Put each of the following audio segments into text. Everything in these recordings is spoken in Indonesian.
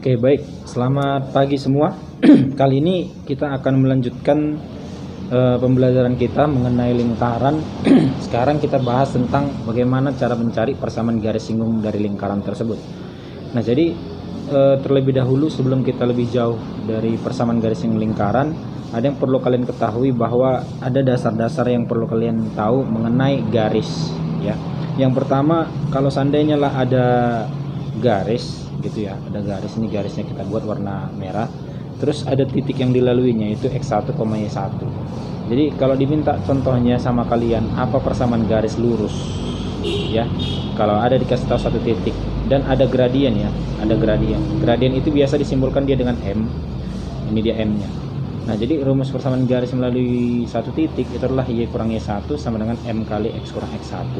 Oke, baik. Selamat pagi semua. Kali ini kita akan melanjutkan pembelajaran kita mengenai lingkaran. Sekarang kita bahas tentang bagaimana cara mencari persamaan garis singgung dari lingkaran tersebut. Nah, jadi terlebih dahulu sebelum kita lebih jauh dari persamaan garis singgung lingkaran, ada yang perlu kalian ketahui bahwa ada dasar-dasar yang perlu kalian tahu mengenai garis, ya. Yang pertama, kalau seandainya lah ada garis gitu ya, ada garis, ini garisnya kita buat warna merah, terus ada titik yang dilaluinya itu x1, y1. Jadi kalau diminta contohnya sama kalian apa persamaan garis lurus, ya, kalau ada dikasih tahu satu titik dan ada gradien, ya, ada gradien itu biasa disimbolkan dia dengan m. Ini dia m nya. Nah, jadi rumus persamaan garis melalui satu titik itu adalah y kurang y1 sama dengan m kali x kurang x1.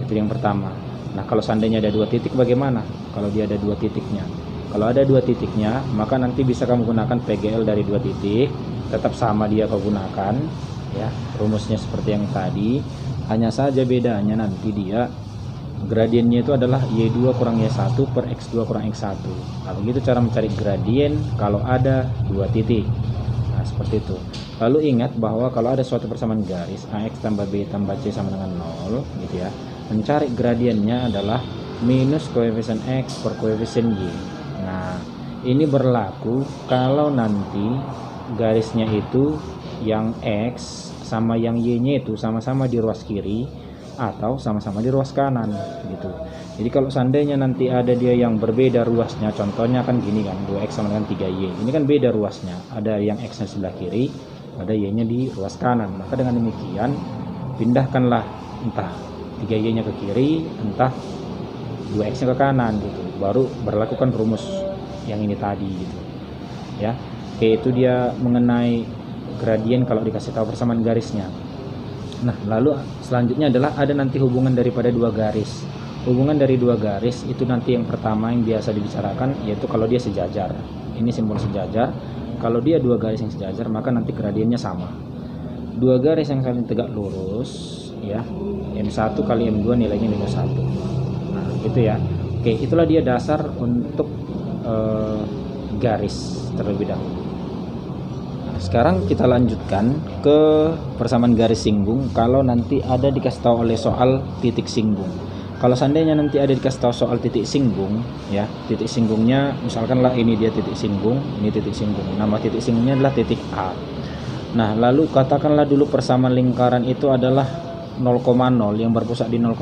Itu yang pertama. Nah, kalau seandainya ada dua titik bagaimana? Kalau dia ada dua titiknya. Kalau ada dua titiknya, maka nanti bisa kamu gunakan PGL dari dua titik. Tetap sama dia kau gunakan, ya. Rumusnya seperti yang tadi. Hanya saja bedanya nanti dia gradiennya itu adalah y2 kurang y1 per x2 kurang x1. Nah, begitu cara mencari gradien kalau ada dua titik. Nah, seperti itu. Lalu ingat bahwa kalau ada suatu persamaan garis ax tambah b tambah c sama dengan 0, gitu ya. Mencari gradiennya adalah minus koefisien x per koefisien y. Nah, ini berlaku kalau nanti garisnya itu yang x sama yang y-nya itu sama-sama di ruas kiri atau sama-sama di ruas kanan, gitu. Jadi kalau seandainya nanti ada dia yang berbeda ruasnya, contohnya kan gini kan, 2x sama dengan 3y. Ini kan beda ruasnya, ada yang x-nya sebelah kiri, ada y-nya di ruas kanan. Maka dengan demikian pindahkanlah entah 3y-nya ke kiri, entah 2x-nya ke kanan, gitu. Baru berlakukan rumus yang ini tadi, gitu. Ya. Oke, itu dia mengenai gradien kalau dikasih tahu persamaan garisnya. Nah, lalu selanjutnya adalah ada nanti hubungan daripada dua garis. Hubungan dari dua garis itu nanti yang pertama yang biasa dibicarakan yaitu kalau dia sejajar. Ini simbol sejajar. Kalau dia dua garis yang sejajar, maka nanti gradiennya sama. Dua garis yang saling tegak lurus, ya, M1 kali M2 nilainya minus 1. Nah, itu ya. Oke, itulah dia dasar untuk garis terlebih dahulu. Nah, sekarang kita lanjutkan ke persamaan garis singgung kalau nanti ada dikasih tahu oleh soal titik singgung. Kalau seandainya nanti ada dikasih tahu soal titik singgung, ya, titik singgungnya misalkanlah ini dia titik singgung, ini titik singgung. Nama titik singgungnya adalah titik A. Nah, lalu katakanlah dulu persamaan lingkaran itu adalah 0,0, yang berpusat di 0,0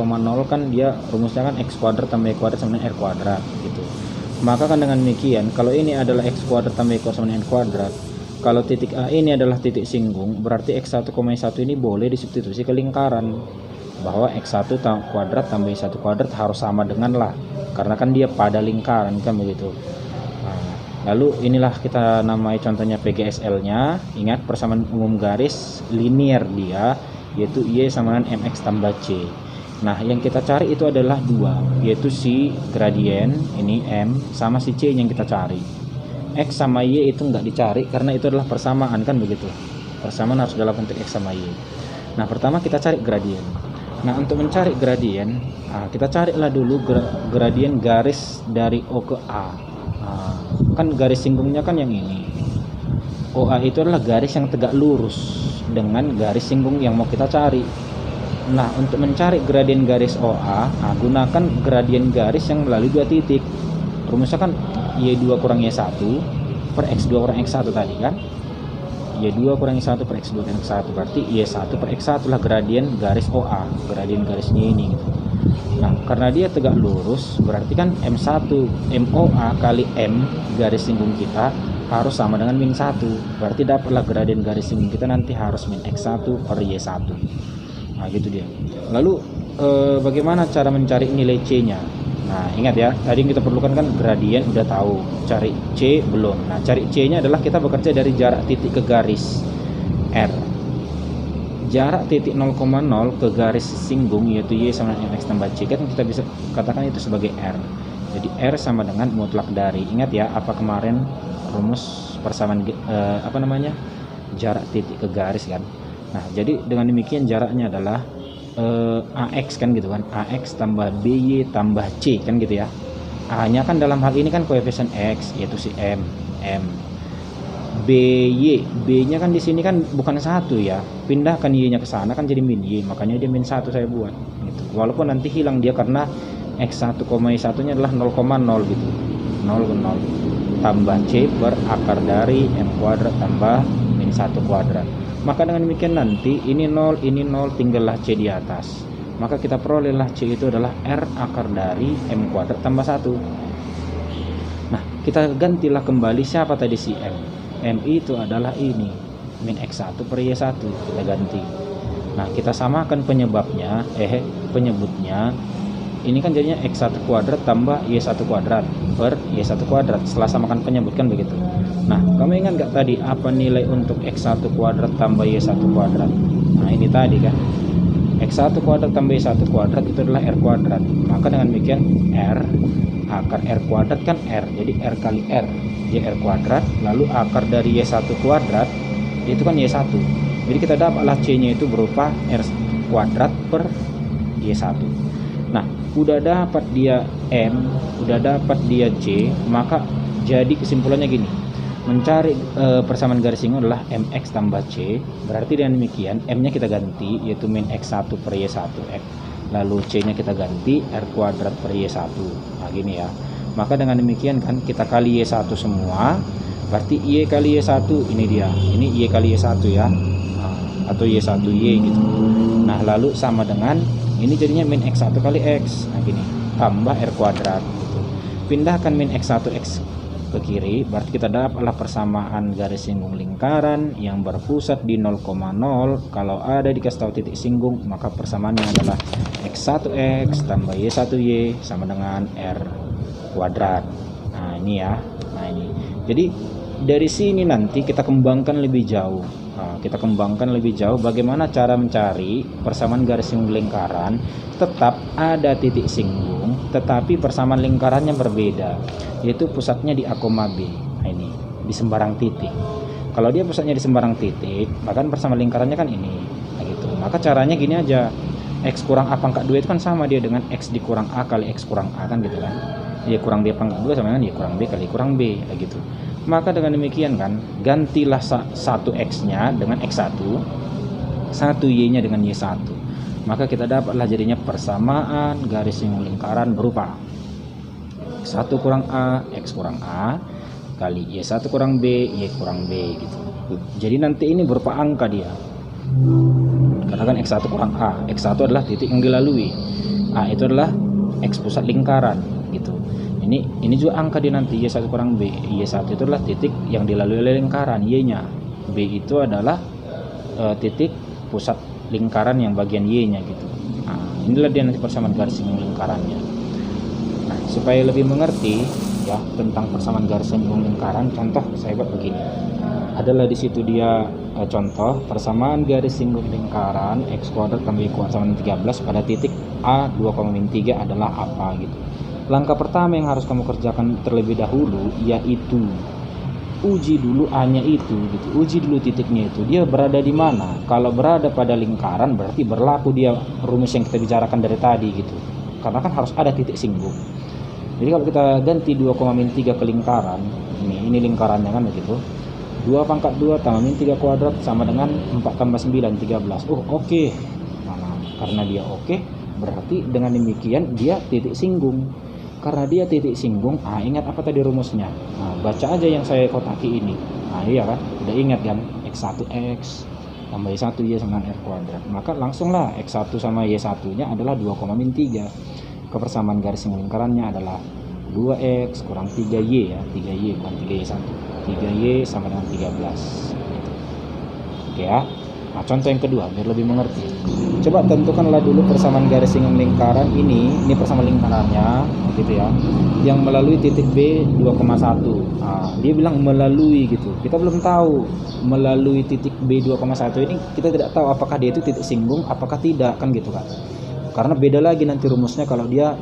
kan dia rumusnya kan x kuadrat tambah y kuadrat sama dengan r kuadrat, gitu. Maka kan dengan demikian kalau ini adalah x kuadrat tambah y kuadrat sama dengan n kuadrat, kalau titik A ini adalah titik singgung, berarti x1, y1 ini boleh disubstitusi ke lingkaran, bahwa x1 kuadrat tambah y1 kuadrat harus sama dengan lah, karena kan dia pada lingkaran, kan begitu. Nah, lalu inilah kita namai contohnya PGSL-nya. Ingat persamaan umum garis linear dia, yaitu y sama dengan mx tambah c. Nah, yang kita cari itu adalah dua, yaitu si gradien ini m sama si c yang kita cari. X sama y itu nggak dicari karena itu adalah persamaan, kan begitu. Persamaan harus dalam konteks x sama y. Nah, pertama kita cari gradien. Nah, untuk mencari gradien, kita carilah dulu gradien garis dari O ke A. Kan garis singgungnya kan yang ini. OA itu adalah garis yang tegak lurus dengan garis singgung yang mau kita cari. Nah, untuk mencari gradien garis OA, gunakan gradien garis yang melalui dua titik. Rumusnya kan y2 kurang y1 per x2 kurang x1 tadi kan. y2 kurang y1 per x2 kurang x1 berarti y1 per x1 lah gradien garis OA, gradien garisnya ini, gitu. Nah, karena dia tegak lurus berarti kan M1 MOA kali M garis singgung kita harus sama dengan min 1. Berarti dapatlah gradien garis singgung kita nanti harus min x1 per y1. Nah, gitu dia. Lalu bagaimana cara mencari nilai C-nya? Nah, ingat ya, tadi yang kita perlukan kan gradien udah tahu, cari C belum. Nah, cari C-nya adalah kita bekerja dari jarak titik ke garis R. Jarak titik 0,0 ke garis singgung yaitu y sama dengan mx tambah c, kan kita bisa katakan itu sebagai R. Jadi R sama dengan mutlak dari. Ingat ya, apa kemarin rumus persamaan jarak titik ke garis kan. Nah, jadi dengan demikian jaraknya adalah AX kan gitu kan, AX tambah BY tambah C kan gitu ya. A-nya kan dalam hal ini kan koefisien X, yaitu si M. BY, B-nya kan di sini kan bukan 1 ya. Pindahkan Y-nya ke sana kan jadi min Y, makanya dia min 1 saya buat gitu. Walaupun nanti hilang dia karena X1, Y1-nya adalah 0,0 gitu. 0,0 tambah C per akar dari M kuadrat tambah min 1 kuadrat. Maka dengan demikian nanti ini 0, tinggallah C di atas. Maka kita perolehlah C itu adalah R akar dari M kuadrat tambah 1. Nah, kita gantilah kembali siapa tadi si M. M itu adalah ini, min X1 per Y1, kita ganti. Nah, kita samakan penyebutnya. Ini kan jadinya X1 kuadrat tambah Y1 kuadrat per Y1 kuadrat. Setelah samakan penyebut kan begitu. Nah, kamu ingat gak tadi apa nilai untuk X1 kuadrat tambah Y1 kuadrat? Nah, ini tadi kan. X1 kuadrat tambah Y1 kuadrat itu adalah R kuadrat. Maka dengan demikian R akar R kuadrat kan R. Jadi R kali R, dia R kuadrat. Lalu akar dari Y1 kuadrat itu kan Y1. Jadi kita dapatlah C-nya itu berupa R kuadrat per Y1. Nah, udah dapat dia M, udah dapat dia C, maka jadi kesimpulannya gini. Mencari persamaan garis singgung adalah MX tambah C. Berarti dengan demikian M-nya kita ganti yaitu min X1 per Y1 X. Lalu C-nya kita ganti R kuadrat per Y1. Nah, gini ya. Maka dengan demikian kan kita kali Y1 semua. Berarti Y kali Y1 ini dia. Ini Y kali Y1 ya. Nah, atau Y1Y gitu. Nah, lalu sama dengan ini jadinya min X1 kali X. Nah, gini. Tambah R kuadrat gitu. Pindahkan min X1 X ke kiri, berarti kita dapatlah persamaan garis singgung lingkaran yang berpusat di 0,0. Kalau ada dikasih tahu titik singgung, maka persamaannya adalah X1X tambah Y1Y sama dengan R kuadrat. Nah, ini ya. Nah, ini. Jadi dari sini nanti kita kembangkan lebih jauh. Kita kembangkan lebih jauh bagaimana cara mencari persamaan garis singgung lingkaran tetap ada titik singgung, tetapi persamaan lingkarannya berbeda, yaitu pusatnya di A, B. Nah, ini di sembarang titik. Kalau dia pusatnya di sembarang titik, bahkan persamaan lingkarannya kan ini. Nah, gitu. Maka caranya gini aja. X kurang A pangkat 2 itu kan sama dia dengan X dikurang A kali X kurang A kan gitu kan. Y kurang B pangkat 2 sama dengan Y kurang B kali kurang B kayak gitu. Maka dengan demikian kan gantilah 1X-nya dengan X1, 1Y-nya dengan Y1. Maka kita dapatlah jadinya persamaan garis singgung lingkaran berupa X1 kurang A, X kurang A kali Y1 kurang B, Y kurang B gitu. Jadi nanti ini berupa angka dia. Karena kan X1 kurang A, X1 adalah titik yang dilalui. A itu adalah X pusat lingkaran gitu. Ini juga angka dia nanti Y1 kurang B. Y1 itu adalah titik yang dilalui oleh lingkaran, Y-nya. B itu adalah titik pusat lingkaran yang bagian Y-nya gitu. Nah, inilah dia nanti persamaan garis singgung lingkarannya. Nah, supaya lebih mengerti ya tentang persamaan garis singgung lingkaran, contoh saya buat begini. Adalah di situ dia contoh persamaan garis singgung lingkaran X kuadrat tambah Y kuadrat sama 13 pada titik A 2,3 adalah apa gitu. Langkah pertama yang harus kamu kerjakan terlebih dahulu yaitu uji dulu A-nya itu gitu. Uji dulu titiknya itu. Dia berada di mana? Kalau berada pada lingkaran berarti berlaku dia rumus yang kita bicarakan dari tadi gitu. Karena kan harus ada titik singgung. Jadi kalau kita ganti 2,3 ke lingkaran, ini lingkarannya kan begitu. 2 pangkat 2 tambah min 3 kuadrat sama dengan 4 tambah 9 13. Oke. Nah, karena dia oke, berarti dengan demikian dia titik singgung. Karena dia titik singgung, ingat apa tadi rumusnya? Nah, baca aja yang saya kotaki ini. Nah, iya kan? Udah ingat kan? X1X tambah Y1Y sama R kuadrat. Maka langsunglah X1 sama Y1-nya adalah 2,3. Kepersamaan garis singgung lingkarannya adalah 2X kurang 3Y ya. 3Y bukan 3Y1. 3Y sama dengan 13. Oke ya. Nah, contoh yang kedua biar lebih mengerti. Coba tentukanlah dulu persamaan garis singgung lingkaran ini persamaan lingkarannya gitu ya. Yang melalui titik B 2,1. Nah, dia bilang melalui gitu. Kita belum tahu melalui titik B 2,1 ini kita tidak tahu apakah dia itu titik singgung apakah tidak kan gitu kan. Karena beda lagi nanti rumusnya kalau dia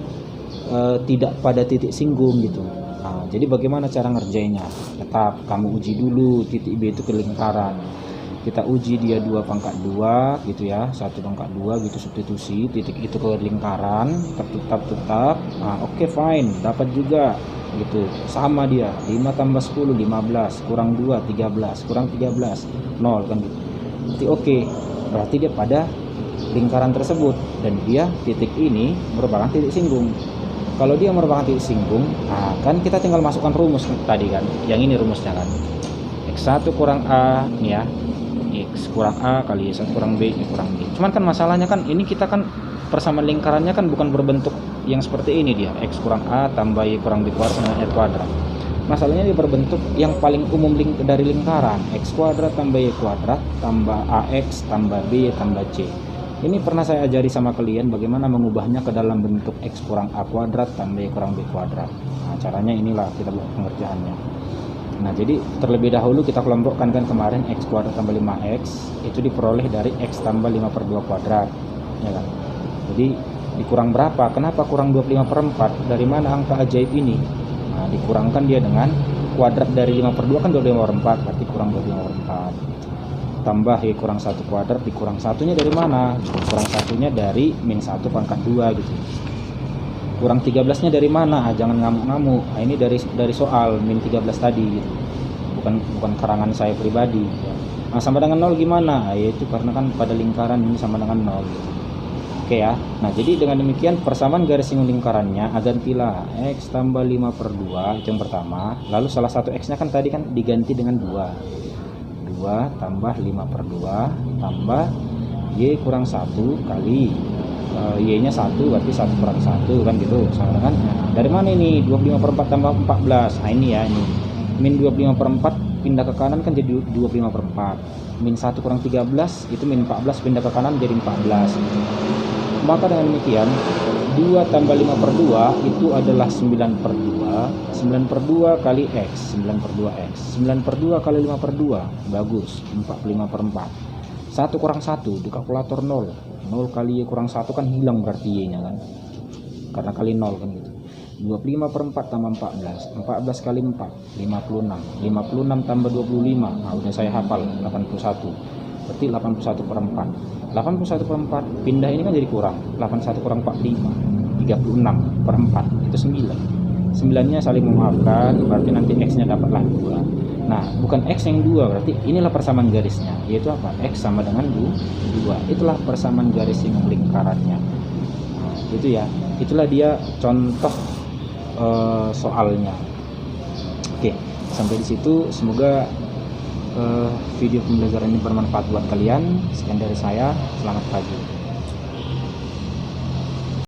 tidak pada titik singgung gitu. Nah, jadi bagaimana cara ngerjainnya? Tetap kamu uji dulu titik B itu ke lingkaran. kita uji dia 2 pangkat 2 gitu ya, 1 pangkat 2 gitu, substitusi titik itu ke lingkaran tetap. Nah, oke, fine, dapat juga gitu, sama dia 5 tambah 10 15 kurang 2 13 kurang 13 0 kan gitu. Berarti oke, berarti dia pada lingkaran tersebut dan dia titik ini merupakan titik singgung. Kalau dia merupakan titik singgung, nah kan kita tinggal masukkan rumus tadi kan, yang ini rumusnya kan, x1 kurang a nih ya, x kurang a kali y1 kurang b kurang b. Cuman kan masalahnya kan ini kita kan persamaan lingkarannya kan bukan berbentuk yang seperti ini dia, x kurang a tambah y kurang b kuadrat sama r kuadrat. Masalahnya dia berbentuk yang paling umum dari lingkaran, x kuadrat tambah y kuadrat tambah ax tambah b tambah c. Ini pernah saya ajari sama kalian bagaimana mengubahnya ke dalam bentuk x kurang a kuadrat tambah y kurang b kuadrat. Nah, caranya inilah kita buat pengerjaannya. Nah, jadi terlebih dahulu kita kelompokkan kan kemarin x kuadrat tambah 5x itu diperoleh dari x tambah 5/2 kuadrat, ya kan? Jadi dikurang berapa? Kenapa kurang 25/4? Dari mana angka ajaib ini? Nah, dikurangkan dia dengan kuadrat dari 5/2 kan 25/4, berarti kurang 25/4. Tambah y kurang 1 kuadrat dikurang satunya dari mana? Kurang satunya dari min 1 pangkat 2 gitu. Kurang 13-nya dari mana? Jangan ngamuk-ngamuk. Nah, ini dari soal min 13 tadi gitu. Bukan karangan saya pribadi. Nah, sama dengan 0 gimana? Yaitu karena kan pada lingkaran ini sama dengan 0 gitu. Oke ya. Nah, jadi dengan demikian persamaan garis singgung lingkarannya gantilah x tambah 5/2 itu yang pertama. Lalu salah satu x-nya kan tadi kan diganti dengan 2 tambah 5/2 tambah y kurang 1 kali y nya 1 berarti 1 kurang 1 kan gitu, sama dengan dari mana ini 25/4 tambah 14. Nah, ini ya, ini min 25/4 pindah ke kanan kan jadi 25/4, min 1 kurang 13 itu min 14 pindah ke kanan jadi 14. Maka dengan demikian 2 tambah 5/2 itu adalah 9/2. 9/2 kali x, 9/2x. 9/2 kali 5/2, bagus, 45/4. 1 kurang 1 di kalkulator 0. 0 kali y kurang 1 kan hilang berarti y-nya kan. Karena kali 0 kan gitu. 25/4 tambah 14. 14 kali 4, 56. 56 tambah 25. Nah, udah saya hafal, 81. Berarti 81/4. 81/4 pindah ini kan jadi kurang. 81 kurang 45. 36/4 itu 9. 9-nya saling memaafkan, berarti nanti x-nya dapatlah 2. Nah, bukan x yang 2, berarti inilah persamaan garisnya, yaitu apa? X sama dengan 2. Itulah persamaan garis singgung lingkarannya. Nah, itu ya. Itulah dia contoh soalnya. Oke, sampai di situ. Semoga video pembelajaran ini bermanfaat buat kalian. Sekian dari saya. Selamat pagi.